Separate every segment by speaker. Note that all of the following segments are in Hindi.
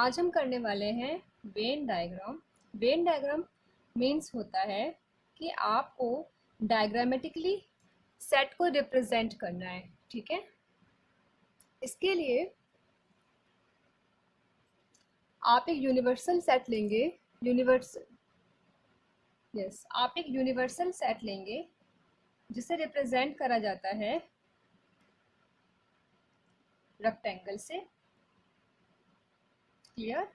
Speaker 1: आज हम करने वाले हैं Venn diagram. Venn diagram means होता है कि आपको डायग्रामेटिकली सेट को रिप्रेजेंट करना है। ठीक है, इसके लिए आप एक यूनिवर्सल सेट लेंगे। आप एक यूनिवर्सल सेट लेंगे जिसे रिप्रेजेंट करा जाता है रेक्टेंगल से। क्लियर?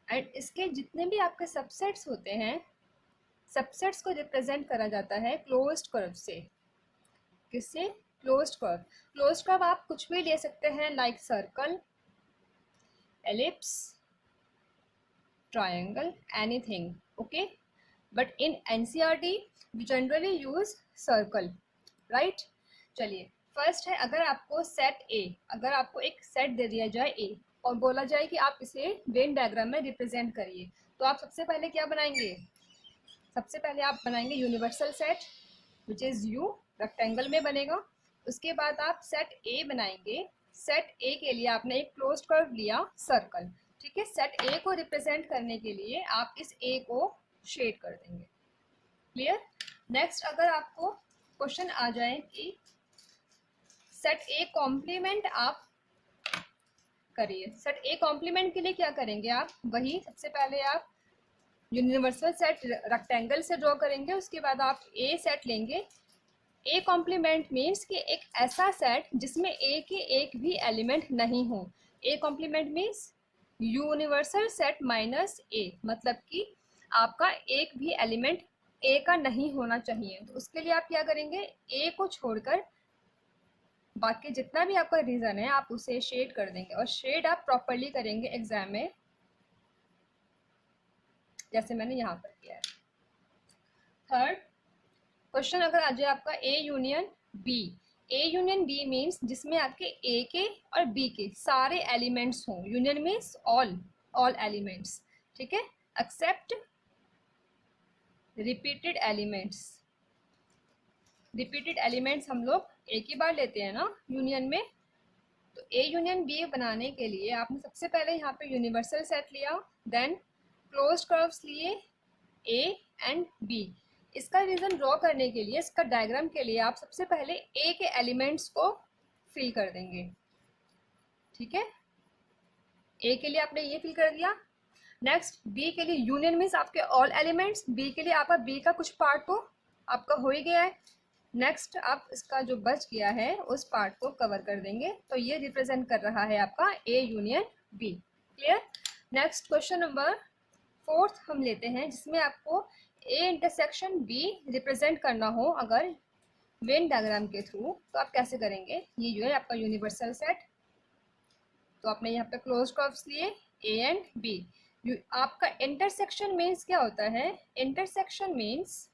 Speaker 1: एंड इसके जितने भी आपके सबसेट्स होते हैं, सबसेट्स को रिप्रेजेंट करा जाता है क्लोज्ड कर्व से। किससे? Closed curve. क्लोज्ड कर्व आप कुछ भी ले सकते हैं, like circle, ellipse, triangle, anything. Okay, but in NCERT we generally use circle, right? चलिए, फर्स्ट है, अगर आपको सेट ए, अगर आपको एक सेट दे दिया जाए ए और बोला जाए कि आप इसे वेन डायग्राम में रिप्रेजेंट करिए, तो आप सबसे पहले क्या बनाएंगे? सबसे पहले आप बनाएंगे universal set which is you, rectangle में बनेगा। उसके बाद आप सेट ए बनाएंगे। सेट ए के लिए आपने एक क्लोज्ड कर्व लिया, सर्कल। ठीक है, सेट ए को रिप्रेजेंट करने के लिए आप इस ए को शेड कर देंगे। क्लियर? नेक्स्ट, अगर आपको क्वेश्चन आ जाए कि सेट ए कॉम्प्लीमेंट आप करिए, सेट ए कॉम्प्लीमेंट के लिए क्या करेंगे आप? वही सबसे पहले आप यूनिवर्सल सेट रेक्टेंगल से ड्रॉ करेंगे। उसके बाद आप ए सेट लेंगे। ए कॉम्प्लीमेंट मीन्स कि एक ऐसा सेट जिसमें ए के एक भी एलिमेंट नहीं हो। A complement means universal set minus A, मतलब कि आपका एक भी एलिमेंट ए का नहीं होना चाहिए। तो उसके लिए आप क्या करेंगे? ए को छोड़कर बाकी जितना भी आपका रीजन है आप उसे शेड कर देंगे, और शेड आप प्रॉपरली करेंगे एग्जाम में, जैसे मैंने यहाँ पर किया है। थर्ड क्वेश्चन अगर आ जाए आपका A union B. A union B means जिसमें आपके ए के और बी के सारे एलिमेंट्स हों। Union means all elements. ठीक है, except repeated elements. Repeated elements हम लोग एक ही बार लेते हैं ना यूनियन में। तो ए यूनियन बी बनाने के लिए आपने सबसे पहले यहाँ पे यूनिवर्सल सेट लिया, देन क्लोज्ड कर्व्स लिए ए एंड बी। इसका रीजन ड्रॉ करने के लिए, इसका डायग्राम के लिए आप सबसे पहले ए के एलिमेंट्स को फिल कर देंगे। ठीक है, ए के लिए आपने ये फिल कर दिया। नेक्स्ट, बी के लिए यूनियन मीन्स आपके ऑल एलिमेंट्स। बी के लिए आपका बी का कुछ पार्ट तो आपका हो ही गया है। नेक्स्ट, आप इसका जो बच गया है उस पार्ट को कवर कर देंगे। तो ये रिप्रेजेंट कर रहा है आपका A union B. Clear? Next question number fourth हम लेते हैं, जिसमें आपको ए इंटरसेक्शन बी रिप्रेजेंट करना हो अगर वेन डायग्राम के थ्रू, तो आप कैसे करेंगे? ये जो है आपका यूनिवर्सल सेट, तो आपने यहाँ पे क्लोज कर्व्स लिए ए एंड बी। आपका इंटरसेक्शन मीन्स क्या होता है? Intersection means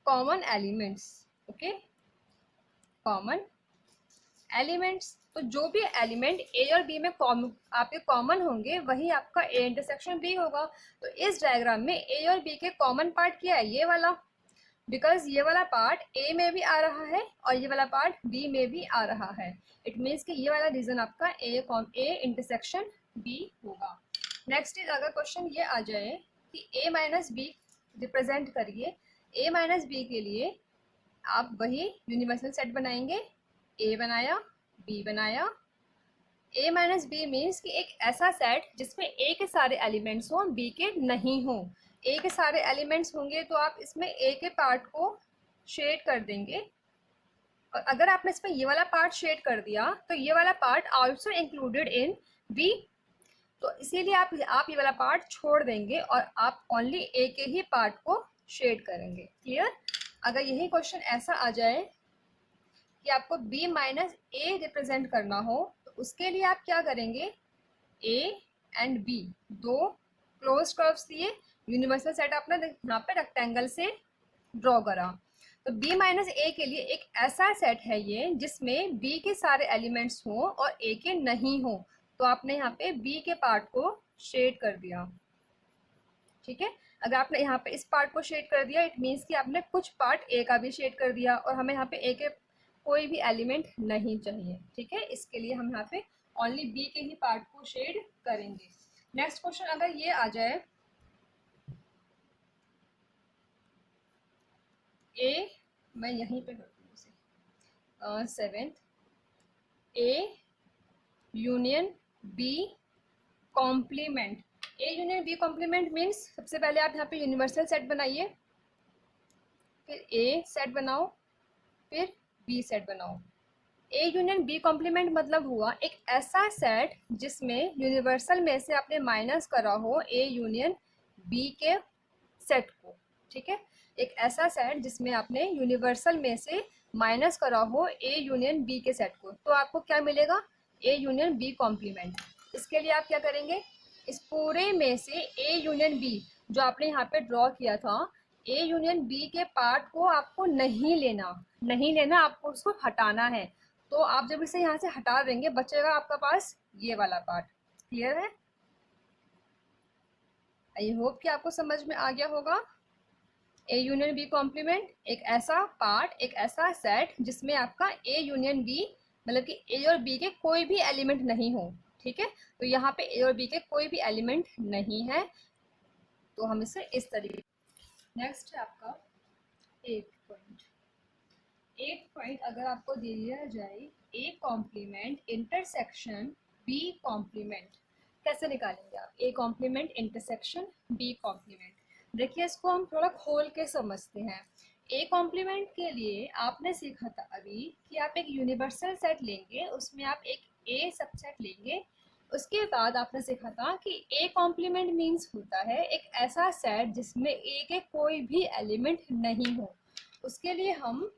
Speaker 1: common elements. Okay, common elements. तो जो भी एलिमेंट ए और बी में आपके कॉमन होंगे वही आपका ए इंटरसेक्शन बी होगा। तो इस डायग्राम में ए और बी के कॉमन पार्ट क्या है? ये वाला, बिकॉज ये वाला पार्ट ए में भी आ रहा है और ये वाला पार्ट बी में भी आ रहा है। इट मीन्स कि ये वाला रीजन आपका ए इंटरसेक्शन बी होगा। नेक्स्ट इज, अगर क्वेश्चन ये आ जाए कि ए माइनस बी रिप्रेजेंट करिए। ए माइनस बी के लिए आप वही यूनिवर्सल सेट बनाएंगे। ए बनाया, बी बनाया। ए माइनस बी मीन्स कि एक ऐसा सेट जिसमें ए के सारे एलिमेंट्स हों, बी के नहीं हों। ए के सारे एलिमेंट्स होंगे तो आप इसमें ए के पार्ट को शेड कर देंगे, और अगर आपने इसमें ये वाला पार्ट शेड कर दिया तो ये वाला part also included in B. तो इसीलिए आप ये वाला पार्ट छोड़ देंगे और आप ओनली ए के ही पार्ट को शेड करेंगे। क्लियर? अगर यही क्वेश्चन ऐसा आ जाए कि आपको b माइनस ए रिप्रेजेंट करना हो, तो उसके लिए आप क्या करेंगे? a एंड b दो क्लोज कर्व्स लिए, यूनिवर्सल सेट आपने यहाँ पे रेक्टेंगल से ड्रॉ करा। तो b माइनस ए के लिए एक ऐसा सेट है ये जिसमें b के सारे एलिमेंट्स हों और a के नहीं हो। तो आपने यहाँ पे b के पार्ट को शेड कर दिया। ठीक है, अगर आपने यहाँ पे इस पार्ट को शेड कर दिया, इट मीन्स कि आपने कुछ पार्ट ए का भी शेड कर दिया, और हमें यहाँ पे ए के कोई भी एलिमेंट नहीं चाहिए। ठीक है, इसके लिए हम यहाँ पे ओनली बी के ही पार्ट को शेड करेंगे। नेक्स्ट क्वेश्चन अगर ये आ जाए, ए, मैं यहीं पे करती हूँ इसे, seventh, A union B complement. A union B complement means सबसे पहले आप यहाँ पे यूनिवर्सल सेट बनाइए, फिर ए सेट बनाओ, फिर बी सेट बनाओ। ए यूनियन बी कॉम्प्लीमेंट मतलब हुआ एक ऐसा सेट जिसमें यूनिवर्सल में से आपने माइनस करा हो ए यूनियन बी के सेट को, ठीक है। एक ऐसा सेट जिसमें आपने यूनिवर्सल में से माइनस करा हो ए यूनियन बी के सेट को, तो आपको क्या मिलेगा, ए यूनियन बी कॉम्प्लीमेंट। इसके लिए आप क्या करेंगे, इस पूरे में से ए यूनियन बी जो आपने यहाँ पे ड्रॉ किया था, ए यूनियन बी के पार्ट को आपको नहीं लेना, नहीं लेना, आपको उसको हटाना है। तो आप जब इसे यहाँ से हटा देंगे बचेगा आपका पास ये वाला पार्ट। क्लियर है? आई होप कि आपको समझ में आ गया होगा। ए यूनियन बी कॉम्प्लीमेंट एक ऐसा पार्ट, एक ऐसा सेट जिसमें आपका ए यूनियन बी मतलब कि ए और बी के कोई भी एलिमेंट नहीं हो, ठीक है। तो यहाँ पे ए और बी के कोई भी एलिमेंट नहीं है, तो हम इसे इस तरीके। नेक्स्ट है आपका 8 पॉइंट। 8 पॉइंट अगर आपको दे दिया जाए, A complement intersection B complement, कैसे निकालेंगे आप A complement intersection B complement. देखिए इसको हम थोड़ा खोल के समझते हैं। ए कॉम्प्लीमेंट के लिए आपने सीखा था अभी कि आप एक यूनिवर्सल सेट लेंगे, उसमें आप एक ए सबसेट लेंगे। उसके बाद आपने सीखा था कि ए कॉम्प्लीमेंट मीन्स होता है एक ऐसा सेट जिसमें ए के कोई भी एलिमेंट नहीं हो। उसके लिए हम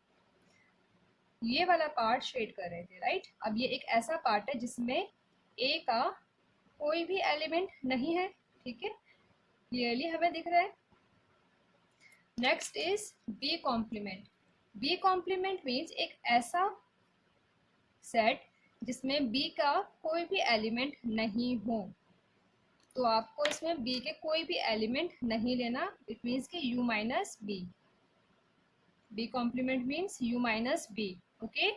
Speaker 1: ये वाला पार्ट शेड कर रहे थे, राइट। अब ये एक ऐसा पार्ट है जिसमें ए का कोई भी एलिमेंट नहीं है, ठीक है, क्लियरली हमें दिख रहा है। Next is B complement. B complement means एक ऐसा सेट जिसमें बी का कोई भी एलिमेंट नहीं हो। तो आपको इसमें बी के कोई भी एलिमेंट नहीं लेना, इट मीन्स कि U minus B. B complement means U minus B, okay.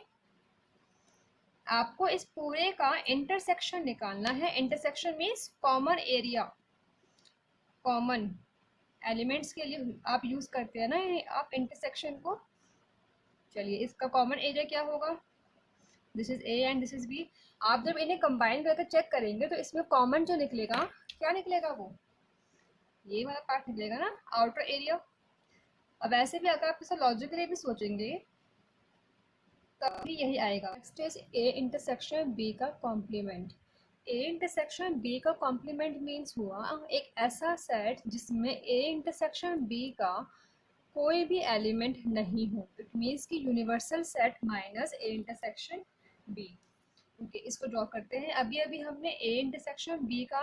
Speaker 1: आपको इस पूरे का इंटरसेक्शन निकालना है। Intersection means common area, common elements के लिए आप यूज करते हैं ना आप इंटरसेक्शन को। चलिए इसका कॉमन एरिया क्या होगा, this is A and this is B. आप जब इन्हें कंबाइन करके चेक करेंगे तो इसमें कॉमन जो निकलेगा, क्या निकलेगा, वो ये वाला पार्ट निकलेगा ना, आउटर एरिया। अब ऐसे भी अगर आप इसे लॉजिकली भी सोचेंगे तभी यही आएगा। Next is A intersection B का कॉम्प्लीमेंट। ए इंटरसेक्शन बी का कॉम्प्लीमेंट मीन्स हुआ एक ऐसा सेट जिसमें ए इंटरसेक्शन बी का कोई भी एलिमेंट नहीं हो। इट मीन्स कि universal set minus A intersection B. Okay, इसको ड्रॉ करते हैं। अभी अभी हमने ए इंटरसेक्शन बी का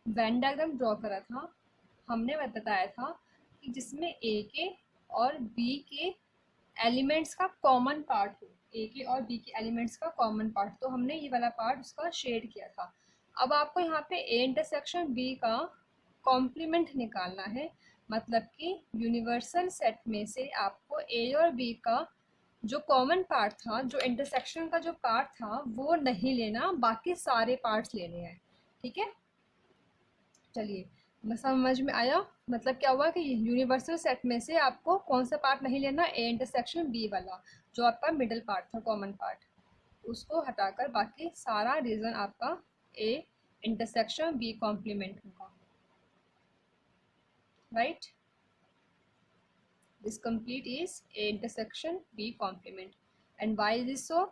Speaker 1: वेन डायग्राम ड्रॉ करा था। हमने बताया था कि जिसमें ए के और बी के एलिमेंट्स का कॉमन पार्ट हो, ए के और बी के एलिमेंट्स का कॉमन पार्ट, तो हमने ये वाला पार्ट उसका शेड किया था। अब आपको यहाँ पे ए इंटरसेक्शन बी का कॉम्प्लीमेंट निकालना है, मतलब कि यूनिवर्सल सेट में से आपको ए और बी का जो कॉमन पार्ट था, जो इंटरसेक्शन का जो पार्ट था, वो नहीं लेना, बाकी सारे पार्ट्स लेने हैं, ठीक है। चलिए समझ में आया, मतलब क्या हुआ कि यूनिवर्सल सेट में से आपको कौन सा पार्ट नहीं लेना, ए इंटरसेक्शन बी वाला, जो आपका मिडिल पार्ट था, कॉमन पार्ट, उसको हटाकर बाकी सारा रीजन आपका ए इंटरसेक्शन बी कॉम्प्लीमेंट होगा, right. This complete is A intersection B complement. And why is this so,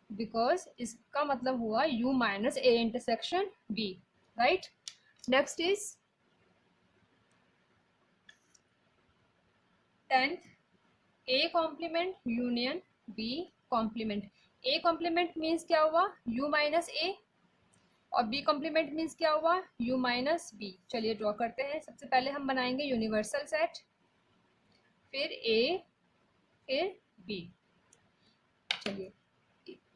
Speaker 1: because इसका मतलब हुआ U minus A intersection B, right. Next is 10th, A complement union B complement. A complement means क्या हुआ, यू माइनस ए, और बी कॉम्प्लीमेंट मीन्स क्या हुआ, यू माइनस बी। चलिए ड्रॉ करते हैं। सबसे पहले हम बनाएंगे यूनिवर्सल सेट, फिर ए, फिर बी। चलिए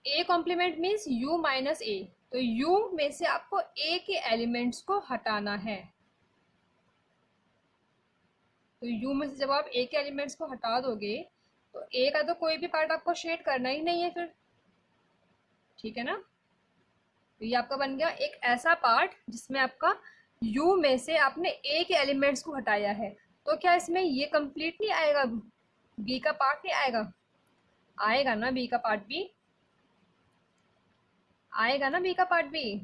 Speaker 1: A complement means U minus A, तो यू में से आपको ए के एलिमेंट्स को हटाना है। तो यू में से जब आप ए के एलिमेंट्स को हटा दोगे तो ए का तो कोई भी पार्ट आपको शेड करना ही नहीं है फिर, ठीक है ना। तो ये आपका बन गया एक ऐसा पार्ट जिसमें आपका U में से आपने A के एलिमेंट्स को हटाया है। तो क्या इसमें ये कंप्लीट नहीं आएगा, B का पार्ट नहीं आएगा? आएगा ना, B का पार्ट भी आएगा ना, B का पार्ट भी,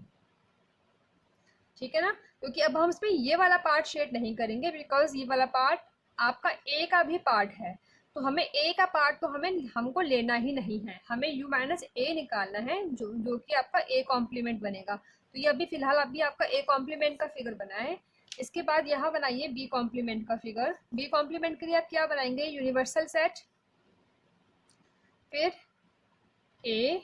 Speaker 1: ठीक है ना। क्योंकि अब हम इसमें ये वाला पार्ट शेड नहीं करेंगे बिकॉज ये वाला पार्ट आपका ए का भी पार्ट है। तो हमें ए का पार्ट तो हमको लेना ही नहीं है, हमें u माइनस ए निकालना है जो कि आपका ए कॉम्प्लीमेंट बनेगा। तो ये अभी फिलहाल अभी आपका ए कॉम्प्लीमेंट का फिगर बना है। इसके बाद यहाँ बनाइए बी कॉम्प्लीमेंट का फिगर। बी कॉम्प्लीमेंट के लिए आप क्या बनाएंगे, यूनिवर्सल सेट, फिर ए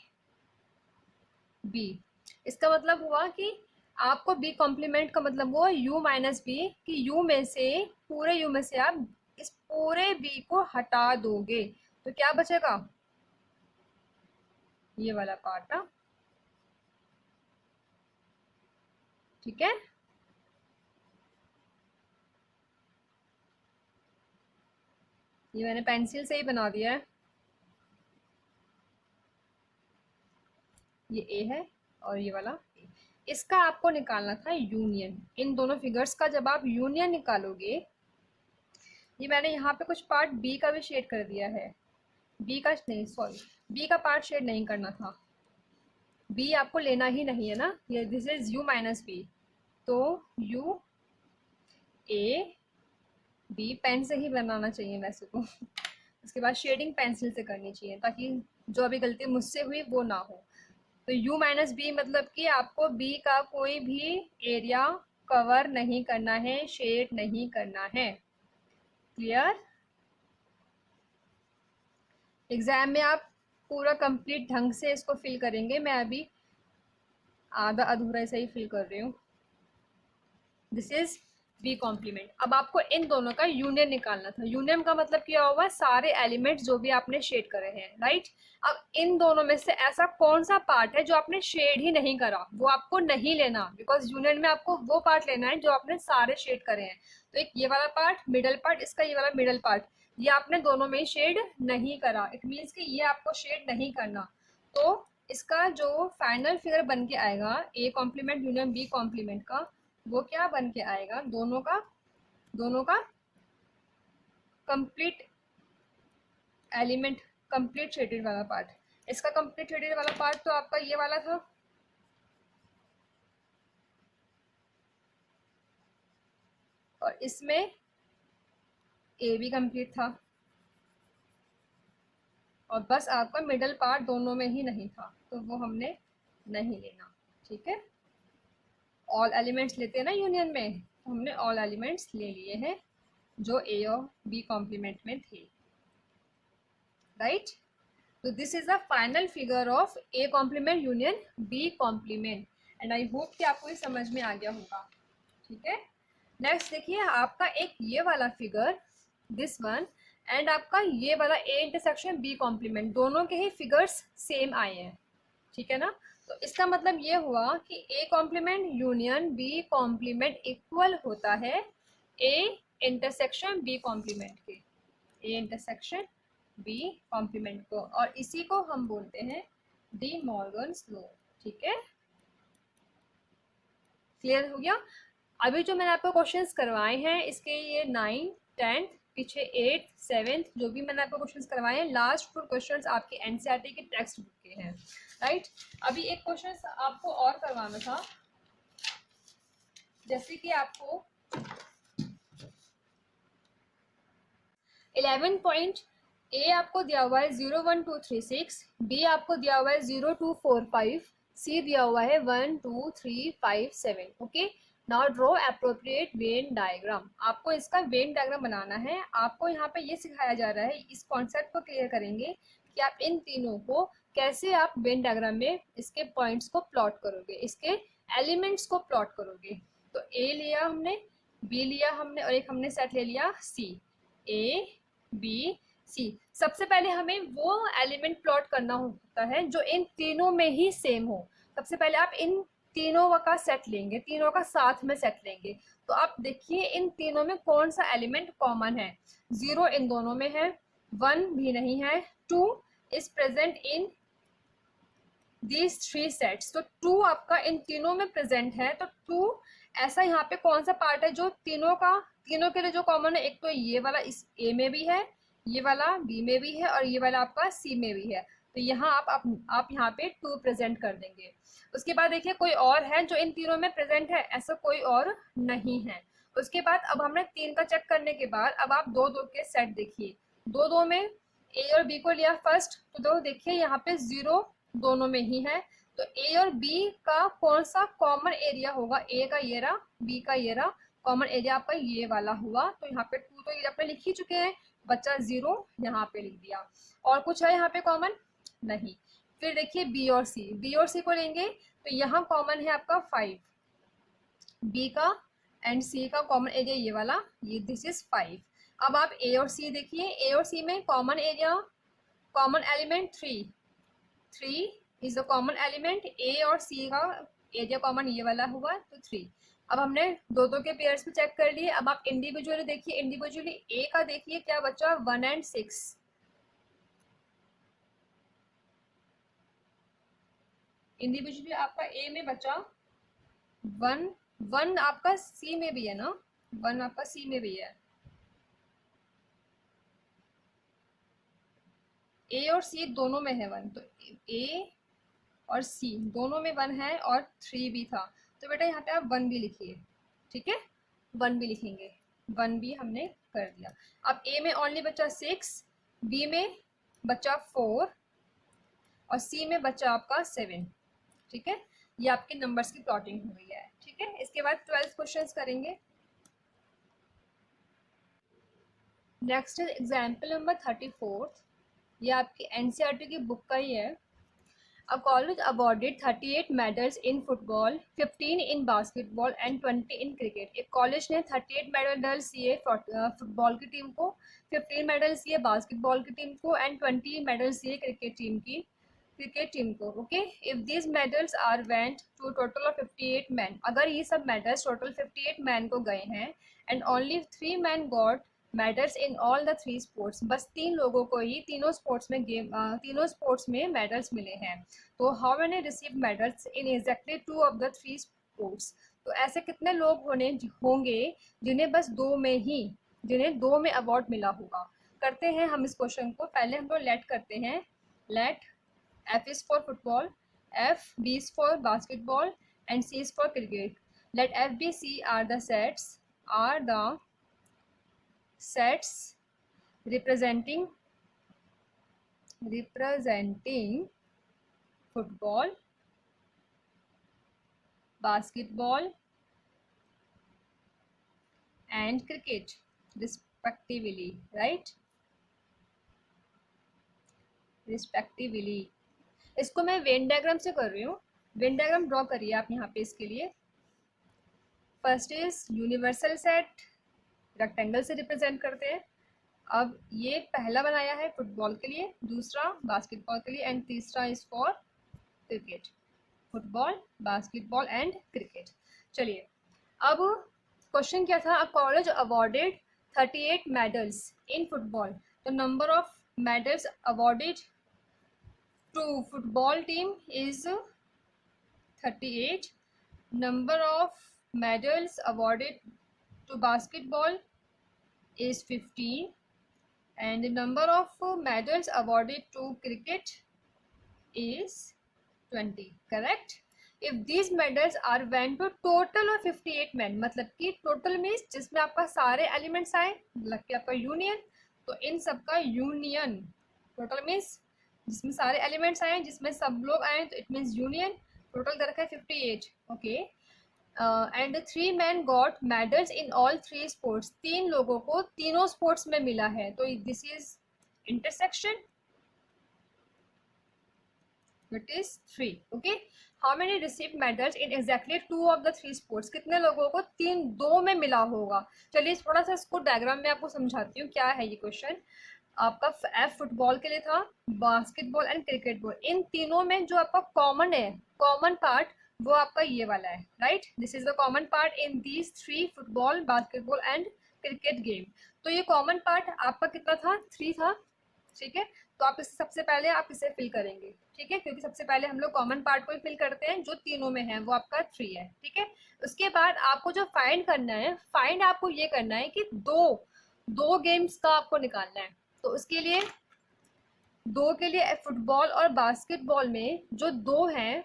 Speaker 1: बी। इसका मतलब हुआ कि आपको बी कॉम्प्लीमेंट का मतलब हुआ u माइनस बी, कि u में से पूरे u में से आप इस पूरे b को हटा दोगे तो क्या बचेगा, ये वाला पार्ट ना, ठीक है। ये मैंने पेंसिल से ही बना दिया है। ये a है और ये वाला a। इसका आपको निकालना था यूनियन, इन दोनों फिगर्स का जब आप यूनियन निकालोगे, ये मैंने यहाँ पे कुछ पार्ट b का भी शेड कर दिया है, b का नहीं, सॉरी b का पार्ट शेड नहीं करना था, b आपको लेना ही नहीं है ना, ये this is u minus B. तो u a b पेन से ही बनाना चाहिए वैसे तो उसके बाद शेडिंग पेंसिल से करनी चाहिए ताकि जो अभी गलती मुझसे हुई वो ना हो। तो u माइनस बी मतलब कि आपको b का कोई भी एरिया कवर नहीं करना है, शेड नहीं करना है। क्लियर? एग्जाम में आप पूरा कंप्लीट ढंग से इसको फिल करेंगे, मैं अभी आधा अधूरा ऐसा ही फिल कर रही हूँ। This is B complement. अब आपको इन दोनों का यूनियन निकालना था। यूनियन का मतलब क्या होगा, सारे एलिमेंट्स जो भी आपने शेड करे हैं, राइट। अब इन दोनों में से ऐसा कौन सा पार्ट है जो आपने शेड ही नहीं करा, वो आपको नहीं लेना, बिकॉज यूनियन में आपको वो पार्ट लेना है जो आपने सारे शेड करे हैं। तो एक ये वाला पार्ट, मिडल पार्ट, इसका ये वाला मिडल पार्ट, ये आपने दोनों में शेड नहीं करा, इट मीन्स कि ये आपको शेड नहीं करना। तो इसका जो फाइनल फिगर बन के आएगा A complement union B complement का, वो क्या बन के आएगा, दोनों का कंप्लीट एलिमेंट, कंप्लीट शेडेड वाला पार्ट। इसका कंप्लीट शेडेड वाला पार्ट तो आपका ये वाला था, और इसमें ए भी कंप्लीट था, और बस आपका मिडल पार्ट दोनों में ही नहीं था, तो वो हमने नहीं लेना, ठीक है। ऑल एलिमेंट्स लेते हैं ना यूनियन में, तो हमने ऑल एलिमेंट्स ले लिए हैं जो ए और बी कॉम्प्लीमेंट में थे, राइट। तो this is the final figure of A complement union B complement, and I hope कि आपको ये समझ में आ गया होगा, ठीक है। नेक्स्ट देखिए आपका एक ये वाला फिगर, दिस वन, एंड आपका ये वाला ए इंटरसेक्शन बी कॉम्प्लीमेंट, दोनों के ही फिगर्स सेम आए हैं, ठीक है ना। तो इसका मतलब ये हुआ कि A complement union B complement equal होता है ए इंटरसेक्शन बी कॉम्प्लीमेंट के, ए इंटरसेक्शन बी कॉम्प्लीमेंट को, और इसी को हम बोलते हैं डी मॉर्गन्स लॉ, ठीक है। क्लियर हो गया? अभी जो मैंने आपको क्वेश्चंस करवाए हैं इसके, ये 9th 10th पीछे 8th 7th जो भी मैंने आपको क्वेश्चंस करवाए हैं, लास्ट 4 क्वेश्चंस आपके एनसीईआरटी की टेक्स्ट बुक के हैं, राइट। अभी एक क्वेश्चन आपको और करवाना था, जैसे कि आपको 11 पॉइंट ए आपको दिया हुआ है 01236, बी आपको दिया हुआ है 0245, सी दिया हुआ है 12357, okay. Now draw appropriate Venn diagram. आपको इसका वेन डायग्राम बनाना है। आपको यहाँ पे ये सिखाया जा रहा है, इस कॉन्सेप्ट को क्लियर करेंगे कि आप इन तीनों को कैसे आप वेन डायग्राम में इसके पॉइंट्स को प्लॉट करोगे, इसके एलिमेंट्स को प्लॉट करोगे। तो ए लिया हमने, बी लिया हमने, और एक हमने सेट ले लिया सी, ए बी सी। सबसे पहले हमें वो एलिमेंट प्लॉट करना होता है जो इन तीनों में ही सेम हो। सबसे पहले आप इन तीनों का सेट लेंगे, तीनों का साथ में सेट लेंगे। तो आप देखिए इन तीनों में कौन सा एलिमेंट कॉमन है। 0 इन दोनों में है, 1 भी नहीं है, 2 is present in these three sets, तो टू आपका इन तीनों में प्रेजेंट है, तो टू ऐसा यहाँ पे कौन सा पार्ट है जो तीनों के लिए जो कॉमन है, एक तो ये वाला इस ए में भी है, ये वाला बी में भी है और ये वाला आपका सी में भी है, तो यहाँ आप यहाँ पे टू प्रेजेंट कर देंगे। उसके बाद देखिए कोई और है जो इन तीनों में प्रेजेंट है, ऐसा कोई और नहीं है। उसके बाद अब हमने तीन का चेक करने के बाद अब आप दो दो के सेट देखिए, दो दो में ए और बी को लिया फर्स्ट, तो दो देखिए यहाँ पे जीरो दोनों में ही है, तो ए और बी का कौन सा कॉमन एरिया होगा, ए का ये रहा, बी का ये रहा, कॉमन एरिया आपका ये वाला हुआ, तो यहाँ पे टू तो ये आपने लिख ही चुके हैं, बच्चा जीरो यहाँ पे लिख दिया। और कुछ है यहाँ पे कॉमन नहीं। फिर देखिए बी और सी को लेंगे तो यहाँ कॉमन है आपका 5, बी का एंड सी का कॉमन एरिया ये वाला, ये दिस इज 5। अब आप ए और सी देखिए, ए और सी में common area, common element 3 is the common element, A और सी का एरिया कॉमन ये वाला हुआ तो 3। अब हमने दो दो के पेयर्स में चेक कर लिए, अब आप इंडिविजुअली देखिए, इंडिविजुअली ए का देखिए क्या बचा 1 and 6, इंडिविजुअली आपका ए में बचा 1 आपका सी में भी है ना, 1 आपका सी में भी है, ए और सी दोनों में है 1, तो ए और सी दोनों में 1 है और 3 भी था, तो बेटा यहाँ पे आप 1 भी लिखिए, ठीक है 1 भी लिखेंगे, 1 भी हमने कर दिया। अब ए में ओनली बचा 6, बी में बचा 4 और सी में बचा आपका 7, ठीक है, ये आपके नंबर्स की प्लॉटिंग हो गई है, ठीक है। इसके बाद 12 क्वेश्चंस करेंगे। नेक्स्ट इज एग्जाम्पल नंबर 34, ये आपकी एनसीईआरटी की बुक का ही है। A college awarded 38 medals in football, 15 in basketball and 20 in cricket. एक कॉलेज ने 38 मेडल्स दिए फुटबॉल की टीम को, 15 मेडल्स दिए बास्केटबॉल की टीम को एंड 20 मेडल्स दिए क्रिकेट टीम को। Okay, if these medals are went to total of 58 men, अगर ये सब मेडल्स टोटल 58 मैन को गए हैं and only 3 man got medals in all the 3 sports, बस 3 लोगों को ही तीनों स्पोर्ट्स में मेडल्स मिले हैं, तो how many receive medals in exactly 2 of the 3 sports, तो ऐसे कितने लोग होंगे जिन्हें दो में अवार्ड मिला होगा। करते हैं हम इस क्वेश्चन को, पहले हम लोग लेट करते हैं, late F is for football, F, B is for basketball and C is for cricket. Let F, B, C are the sets representing football, basketball and cricket respectively, right? Respectively. इसको मैं वेन डायग्राम से कर रही हूँ, वेन डायग्राम ड्रॉ करिए आप यहाँ पे इसके लिए। First is universal set, rectangle से रिप्रेजेंट करते हैं। अब ये पहला बनाया है फुटबॉल के लिए, दूसरा बास्केटबॉल के लिए एंड तीसरा is for cricket, football basketball and cricket. चलिए अब क्वेश्चन क्या था, a college awarded 38 medals in football, the number of medals awarded to football team is 38, number of medals awarded to basketball is 15 and the number of medals awarded to cricket is 20, correct? If these medals are went to total of 58 men, मतलब कि टोटल मीन्स जिसमें आपका सारे एलिमेंट्स आए, मतलब कि आपका यूनियन, तो इन सबका यूनियन, टोटल मीन्स जिसमें सारे एलिमेंट्स आए, जिसमें सब लोग आए, तो इट मीन्स यूनियन, टोटल कर रखा है 58, okay. And 3 man got medals in all 3 sports, 3 लोगों को तीनों स्पोर्ट्स में मिला है, तो this is intersection, it is 3, okay. How many receive medals in exactly 2 of the 3 sports, कितने लोगों को दो में मिला होगा। चलिए थोड़ा सा इसको डायग्राम में आपको समझाती हूँ क्या है ये क्वेश्चन। आपका एफ फुटबॉल के लिए था, बास्केटबॉल एंड क्रिकेट बॉल, इन तीनों में जो आपका कॉमन है, कॉमन पार्ट वो आपका ये वाला है, right, this is the common part in these 3 football basketball and cricket game. तो ये कॉमन पार्ट आपका कितना था, 3 था, ठीक है। तो आप इसे सबसे पहले आप इसे फिल करेंगे, ठीक है, क्योंकि सबसे पहले हम लोग कॉमन पार्ट को ही फिल करते हैं जो तीनों में है, वो आपका 3 है, ठीक है। उसके बाद आपको जो फाइंड करना है, फाइंड आपको ये करना है कि दो गेम्स का आपको निकालना है। तो उसके लिए दो के लिए फुटबॉल और बास्केटबॉल में जो दो हैं,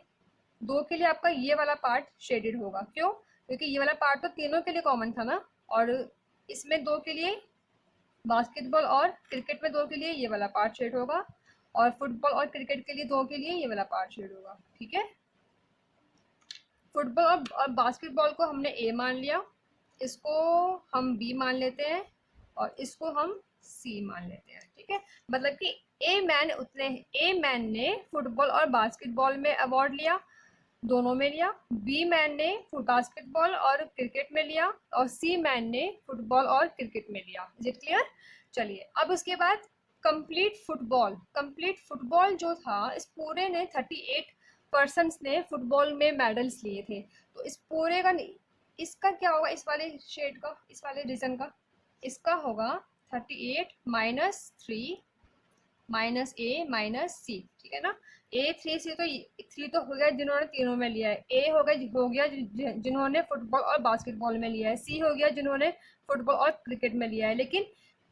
Speaker 1: दो के लिए आपका ये वाला पार्ट शेडेड होगा। क्यों? क्योंकि ये वाला पार्ट तो तीनों के लिए कॉमन था ना, और इसमें दो के लिए, बास्केटबॉल और क्रिकेट में दो के लिए ये वाला पार्ट शेड होगा, और फुटबॉल और क्रिकेट के लिए दो के लिए ये वाला पार्ट शेड होगा, ठीक है। फुटबॉल और बास्केटबॉल को हमने ए मान लिया, इसको हम बी मान लेते हैं, और इसको हम सी मान लेते हैं, ठीक है। मतलब कि ए मैन ने फुटबॉल और बास्केटबॉल में अवार्ड लिया, दोनों में लिया। बी मैन ने बास्केटबॉल और क्रिकेट में लिया, और सी मैन ने फुटबॉल और क्रिकेट में लिया। Is it clear? चलिए, अब उसके बाद कंप्लीट फुटबॉल जो था, इस पूरे ने 38 पर्सन्स ने फुटबॉल में मेडल्स लिए थे। तो इस पूरे का, इसका क्या होगा, इस वाले शेड का, इस वाले रीजन का, इसका होगा 38 माइनस 3 माइनस ए माइनस सी, ठीक है ना। ए 3 तो हो गया जिन्होंने तीनों में लिया है, ए हो गया जिन्होंने फुटबॉल और बास्केटबॉल में लिया है, सी हो गया जिन्होंने फुटबॉल और क्रिकेट में लिया है। लेकिन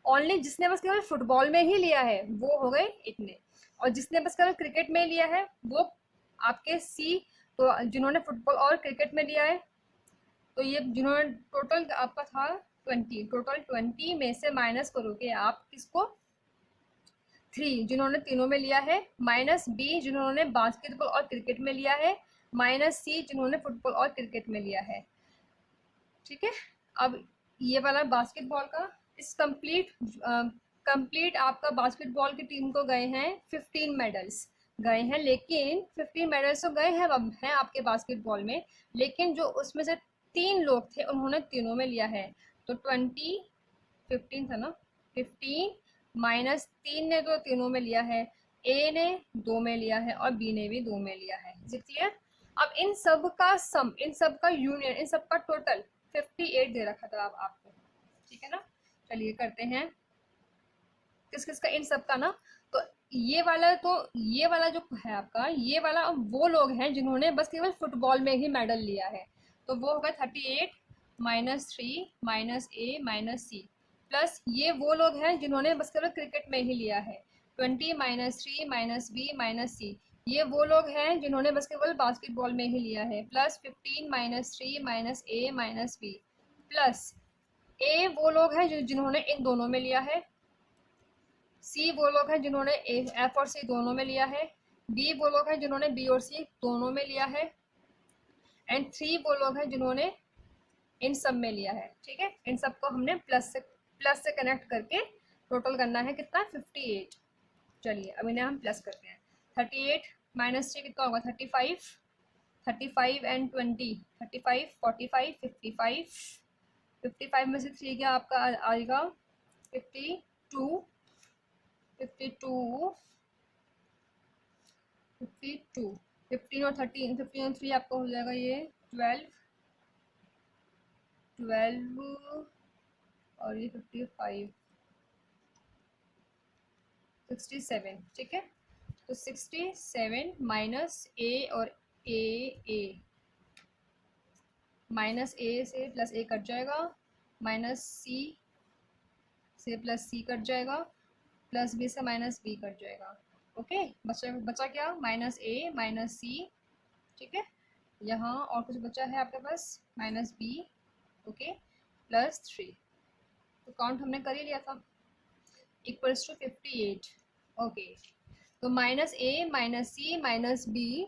Speaker 1: ओनली जिसने बस केवल फुटबॉल में ही लिया है वो हो गए इतने, और जिसने बस केवल क्रिकेट में लिया है वो आपके सी, तो जिन्होंने फुटबॉल और क्रिकेट में लिया है, तो ये जिन्होंने टोटल आपका था 20, टोटल 20 में से माइनस करोगे आप किसको, 3 जिन्होंने तीनों में लिया है, माइनस बी जिन्होंने बास्केटबॉल और क्रिकेट में लिया है, माइनस सी जिन्होंने फुटबॉल और क्रिकेट में लिया है, ठीक है। अब ये वाला बास्केटबॉल का इस कंप्लीट आपका बास्केटबॉल की टीम को गए हैं 15 मेडल्स गए हैं, लेकिन 15 मेडल्स तो गए हैं आपके बास्केटबॉल में, लेकिन जो उसमें से 3 लोग थे उन्होंने तीनों में लिया है। तो 15 था ना, 15 माइनस 3 ने तो तीनों में लिया है, ए ने 2 में लिया है, और बी ने भी 2 में लिया है। Is it clear? अब इन सब का सम, इन सब का यूनियन, इन सब का टोटल 58 दे रखा था आपको, ठीक है ना। चलिए करते हैं किस किस का, इन सब का ना। तो ये वाला जो है आपका, ये वाला वो लोग हैं जिन्होंने बस केवल फुटबॉल में ही मेडल लिया है। तो वो होगा 38 माइनस 3 माइनस ए माइनस सी, प्लस ये वो लोग हैं जिन्होंने बस केवल क्रिकेट में ही लिया है, 20 माइनस 3 माइनस बी माइनस सी। ये वो लोग हैं जिन्होंने बस केवल बास्केटबॉल में ही लिया है, प्लस 15 माइनस 3 माइनस ए माइनस बी, प्लस ए वो लोग हैं जिन्होंने इन दोनों में लिया है, सी वो लोग हैं जिन्होंने एफ और सी दोनों में लिया है, बी वो लोग हैं जिन्होंने बी और सी दोनों में लिया है, एंड 3 वो लोग हैं जिन्होंने इन सब में लिया है, ठीक है। इन सब को हमने प्लस से कनेक्ट करके टोटल करना है कितना, 58। चलिए अब इन्हें हम प्लस करते हैं। 38 माइनस 3 कितना होगा, 35, 35 एंड 20, 35, 45, 55, 55 में से 3 क्या आपका आएगा 52, 52, 52, 15 और 13, 15 और 3 आपका हो जाएगा ये 12, 12 और ये 55, 67, ठीक है। तो 67 माइनस ए और ए माइनस ए से प्लस ए कट जाएगा, माइनस सी से प्लस सी कट जाएगा, प्लस बी से माइनस बी कट जाएगा। ओके, बचा क्या, माइनस ए माइनस सी, ठीक है। यहाँ और कुछ बचा है आपके पास, माइनस बी, ओके, प्लस 3। तो काउंट हमने कर ही लिया था, इक्वल्स टू 58। ओके, तो minus A minus C minus B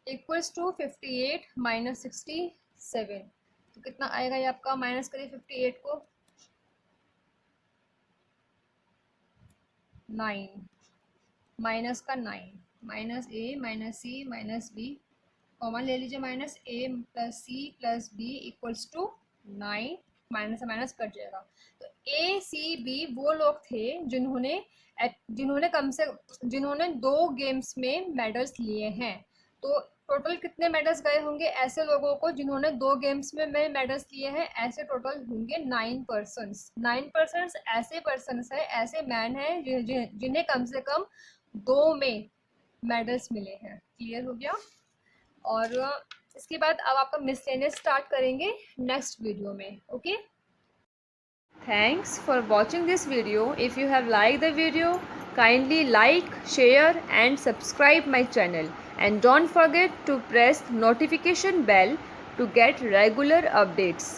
Speaker 1: equals to 58 minus 67। तो कितना आएगा ये आपका, माइनस करिए 58 को, 9, माइनस का 9, माइनस ए माइनस सी माइनस बी, कॉमन ले लीजिए, minus a plus c plus b equals to 9, minus से माइनस कट जाएगा। तो ए सी बी वो लोग थे जिन्होंने 2 गेम्स में मेडल्स लिए हैं। तो टोटल कितने मेडल्स गए होंगे ऐसे लोगों को जिन्होंने 2 गेम्स में मेडल्स लिए हैं? ऐसे टोटल होंगे 9 पर्सन्स। 9 पर्सन्स ऐसे पर्सन्स हैं, ऐसे मैन हैं जिन्हें कम से कम 2 में मेडल्स मिले हैं। क्लियर हो गया? और इसके बाद अब आपका मिसलेनियस स्टार्ट करेंगे नेक्स्ट वीडियो में। Okay, thanks for watching this video. If you have liked the video, kindly like, share and subscribe my channel, and don't forget to press notification bell to get regular updates.